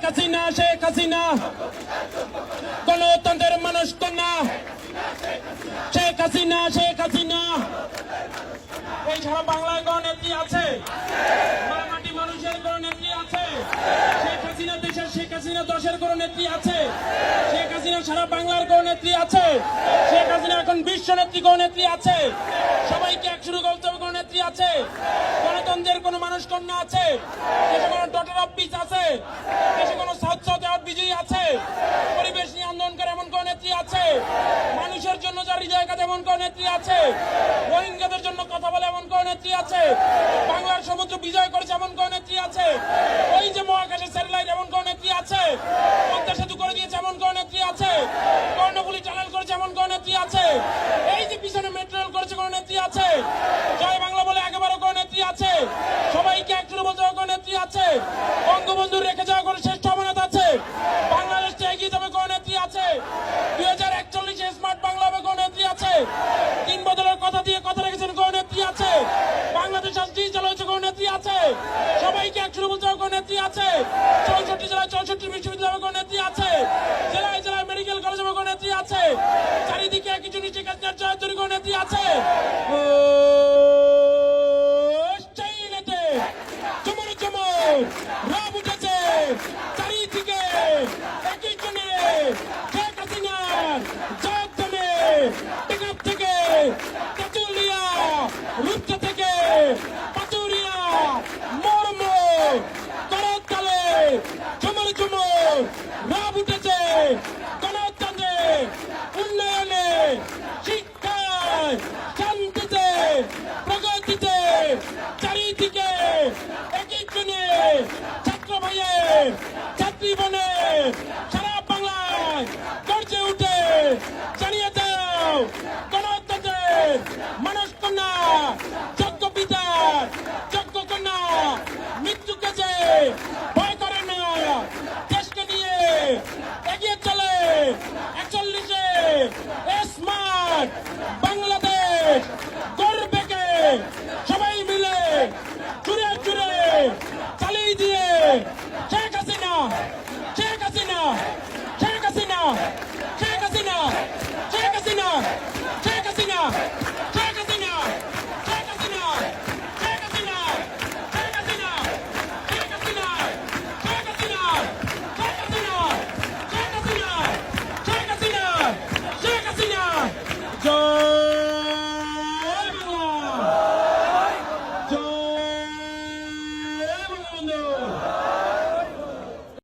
হাসিনা গণতন্ত্রের মানুষ কন্যা শেখ হাসিনা এই সারা বাংলায় কোন নেত্রী আছে? মাটি মানুষের কোন নেত্রী আছে? শেখ হাসিনা দেশের শেখ হাসিনা দশের কোন নেত্রী আছে? শেখ হাসিনা সারা বাংলার কোন নেত্রী আছে? শেখ হাসিনা এখন বিশ্ব নেত্রী কোন নেত্রী আছে? সবাইকে একশুরু করতে হবে কোন নেত্রী আছে? গণতন্ত্রের কোন মানুষ কন্যা আছে? দেশে কোন ডটার অফ পিস আছে? দেশে কোন সাউথ আউট বিজয়ী আছে? পরিবেশ নিয়ে আন্দোলন করে এমন কোন নেত্রী আছে? মানুষের জন্য যার হৃদয় কাঁদে এমন কোন নেত্রী আছে? রোহিঙ্গাদের জন্য কথা বলে এমন কোন নেত্রী আছে? বাংলার সমুদ্র বিজয় করেছে এমন কোন নেত্রী আছে? ওই যে মহাকাশের স্যাটেলাইট এমন কোন নেত্রী আছে? পদ্মা সেতু করে দিয়েছে এমন কোন নেত্রী আছে? কর্ণফুলী টানেল করেছে এমন কোন নেত্রী আছে? এই যে পিছনে মেট্রো রেল করেছে কোন নেত্রী আছে? জয় বাংলা বলে একেবারে কোন নেত্রী আছে? সবাইকে একজনে বলতে হবে কোন নেত্রী আছে? বঙ্গবন্ধু রেখে যাওয়া কোন শ্রেষ্ঠ আমানত আছে? বাংলাদেশটা এগিয়ে যাবে কোন নেত্রী আছে? 2041 স্মার্ট বাংলা হবে কোন নেত্রী আছে? 3 বদলের কথা দিয়ে কথা রেখেছেন কোন নেত্রী আছে? বাংলাদেশ আজ ডিজিটাল হয়েছে কোন নেত্রী আছে? সবাইকে একজনে বলতে হবে কোন নেত্রী আছে? 64 জেলায় 64 বিশ্ববিদ্যালয় কোন নেত্রী আছে? জেলায় জেলায় মেডিকেল কলেজ হবে কোন নেত্রী আছে? চারিদিকে কিছু নিচে কাজের জয়তরী কোন নেত্রী আছে? রাব উঠেছে চারিদিকে একই জনে শেখ হাসিনার জয়ধ্বনি টেকনাফ থেকে তেঁতুলিয়া রূপসা থেকে পাচুরিয়া মর্ম করতালে ঝুমুর ঝুমুর রাব উঠেছে গণতন্ত্রে উন্নয়নে শিক্ষায় শান্তিতে প্রগতিতে চারিদিকে একই জনে ছাত্র ভাইয়ে ছাত্রী বনে সারা বাংলায় গর্জে উঠে জানিয়ে দাও গণতন্ত্রের মানুষ কন্যা যোগ্য পিতার যোগ্য কন্যা মৃত্যুকে যে